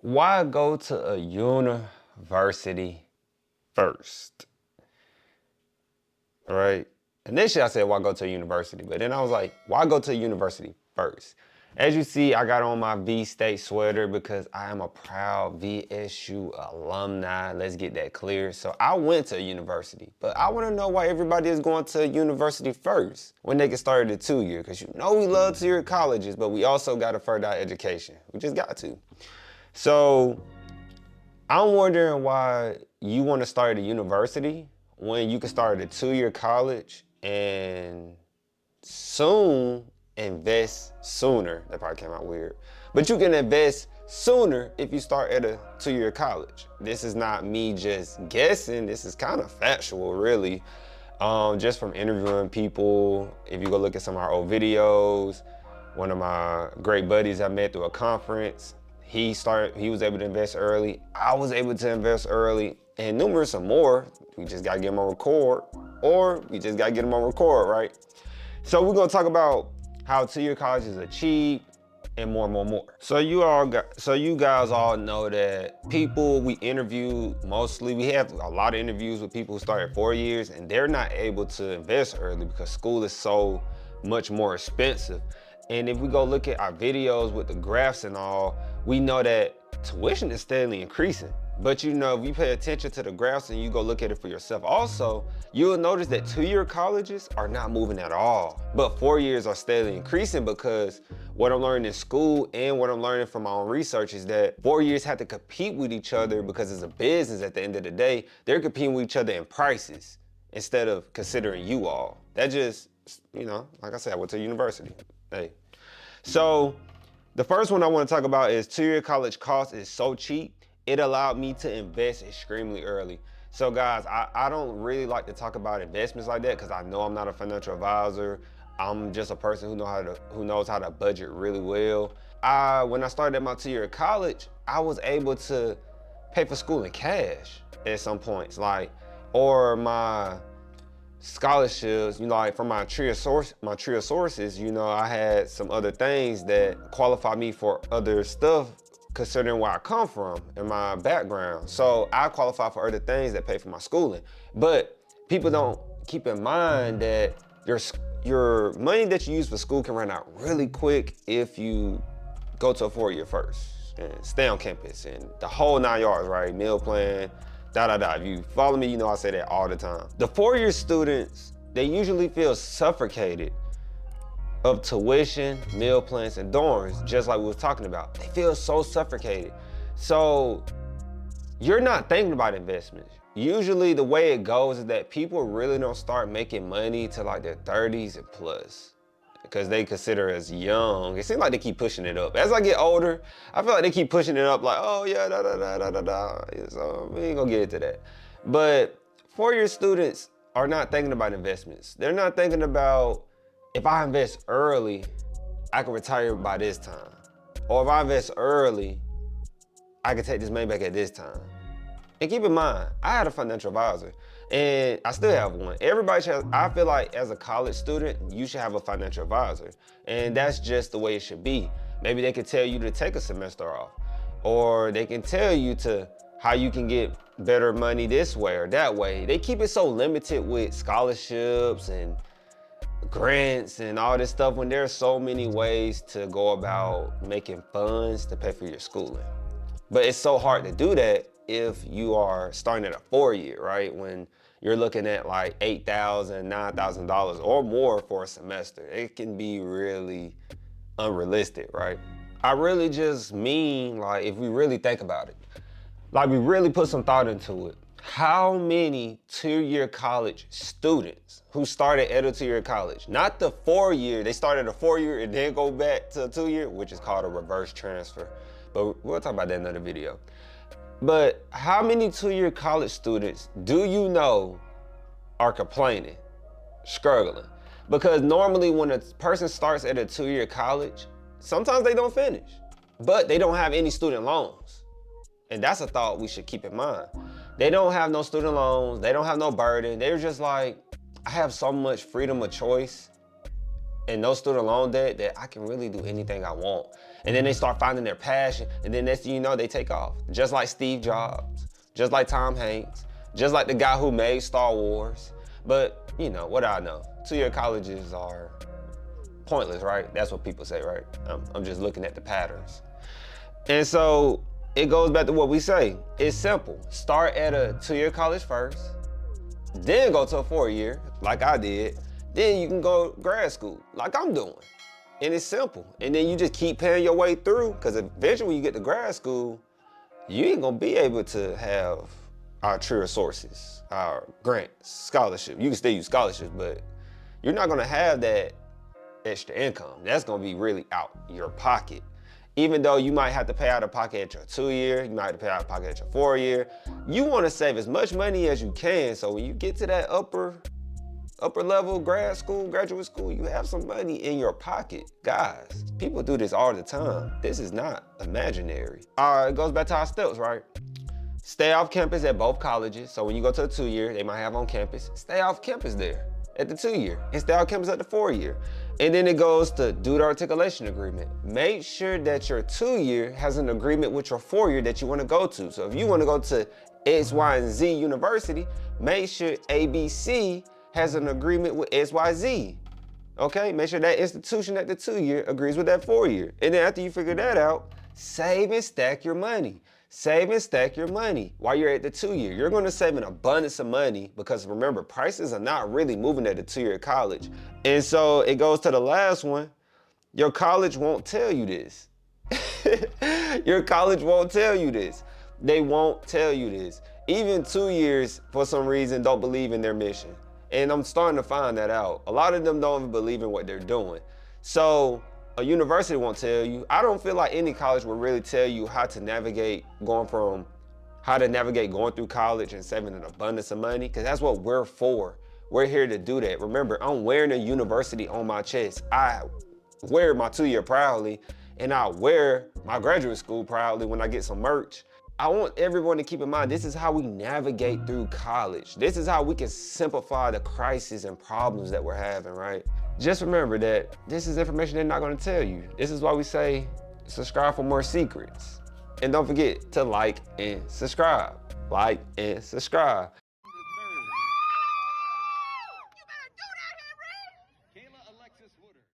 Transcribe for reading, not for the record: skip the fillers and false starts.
Why go to a university first? Right? Initially, I said, why go to a university? But then I was like, why go to a university first? As you see, I got on my V-State sweater because I am a proud VSU alumni. Let's get that clear. So I went to a university, but I want to know why everybody is going to a university first when they can start at a 2-year. Because you know we love 2-year colleges, but we also got to further our education. We just got to. So I'm wondering why you want to start at a university when you can start at a 2-year college and soon invest sooner. That probably came out weird. But you can invest sooner if you start at a 2-year college. This is not me just guessing. This is kind of factual, really. Just from interviewing people. If you go look at some of our old videos, one of my great buddies I met through a conference, he was able to invest early. I was able to invest early, and numerous and more. We just gotta get them on record, or we just gotta get them on record, right? So we're gonna talk about how 2-year colleges are cheap and more. So you guys all know that people we interview mostly, we have a lot of interviews with people who start at 4 years and they're not able to invest early because school is so much more expensive. And if we go look at our videos with the graphs and all, we know that tuition is steadily increasing. But you know, if you pay attention to the graphs and you go look at it for yourself also, you'll notice that 2-year colleges are not moving at all. But 4 years are steadily increasing because what I'm learning in school and what I'm learning from my own research is that 4 years have to compete with each other because it's a business at the end of the day. They're competing with each other in prices instead of considering you all. That just, you know, like I said, I went to university. Hey. So the first one I want to talk about is 2-year college cost is so cheap. It allowed me to invest extremely early. So guys, I don't really like to talk about investments like that because I know I'm not a financial advisor. I'm just a person who knows how to budget really well. When I started at my 2-year college, I was able to pay for school in cash at some points, or my scholarships, you know, like from my tree of sources, you know, I had some other things that qualified me for other stuff considering where I come from and my background. So I qualify for other things that pay for my schooling. But people don't keep in mind that your money that you use for school can run out really quick if you go to a 4-year first and stay on campus and the whole 9 yards, right? Meal plan, If you follow me, you know I say that all the time. The 4-year students, they usually feel suffocated of tuition, meal plans, and dorms, just like we was talking about. They feel so suffocated. So you're not thinking about investments. Usually the way it goes is that people really don't start making money till like their 30s and plus because they consider as young. It seems like they keep pushing it up. As I get older, I feel like they keep pushing it up like, oh yeah, So we ain't gonna get into that. But 4-year students are not thinking about investments. They're not thinking about, if I invest early, I can retire by this time. Or if I invest early, I can take this money back at this time. And keep in mind, I had a financial advisor and I still have one. Everybody should I feel like as a college student, you should have a financial advisor. And that's just the way it should be. Maybe they can tell you to take a semester off, or they can tell you to how you can get better money this way or that way. They keep it so limited with scholarships and grants and all this stuff when there are so many ways to go about making funds to pay for your schooling. But it's so hard to do that if you are starting at a 4-year, right? When you're looking at like $8,000, $9,000 or more for a semester. It can be really unrealistic, right? I really just mean, like, if we really think about it, like we really put some thought into it, how many 2-year college students who started at a 2-year college, not the 4-year, they started a 4-year and then go back to a 2-year, which is called a reverse transfer. But we'll talk about that in another video. But how many 2-year college students do you know are complaining, struggling? Because normally when a person starts at a 2-year college, sometimes they don't finish, but they don't have any student loans. And that's a thought we should keep in mind. They don't have no student loans, they don't have no burden. They're just like, I have so much freedom of choice and no student loan debt that I can really do anything I want. And then they start finding their passion, and then next thing you know, they take off. Just like Steve Jobs, just like Tom Hanks, just like the guy who made Star Wars. But you know, what do I know? 2-year colleges are pointless, right? That's what people say, right? I'm just looking at the patterns. And so it goes back to what we say. It's simple. Start at a 2-year college first, then go to a 4-year, like I did. Then you can go grad school, like I'm doing. And it's simple. And then you just keep paying your way through, because eventually when you get to grad school, you ain't gonna be able to have our true sources, our grants, scholarship. You can still use scholarships, but you're not gonna have that extra income. That's gonna be really out your pocket. Even though you might have to pay out of pocket at your 2-year, you might have to pay out of pocket at your 4-year. You wanna save as much money as you can, so when you get to that upper level grad school, graduate school, you have some money in your pocket. Guys, people do this all the time. This is not imaginary. All right, it goes back to our steps, right? Stay off campus at both colleges. So when you go to a 2-year, they might have on campus. Stay off campus there at the 2-year and stay off campus at the 4-year. And then it goes to do the articulation agreement. Make sure that your 2-year has an agreement with your 4-year that you want to go to. So if you want to go to X, Y, and Z university, make sure ABC has an agreement with XYZ. Okay, make sure that institution at the 2-year agrees with that 4-year. And then after you figure that out, save and stack your money. Save and stack your money while you're at the 2-year. You're gonna save an abundance of money because remember, prices are not really moving at the 2-year college. And so it goes to the last one. Your college won't tell you this. Your college won't tell you this. They won't tell you this. Even 2-years, for some reason, don't believe in their mission. And I'm starting to find that out. A lot of them don't even believe in what they're doing. So a university won't tell you. I don't feel like any college will really tell you how to navigate going through college and saving an abundance of money, because that's what we're for. We're here to do that. Remember, I'm wearing a university on my chest. I wear my 2-year proudly, and I wear my graduate school proudly when I get some merch. I want everyone to keep in mind, this is how we navigate through college. This is how we can simplify the crises and problems that we're having, right? Just remember that this is information they're not gonna tell you. This is why we say, subscribe for more secrets. And don't forget to like and subscribe. Like and subscribe.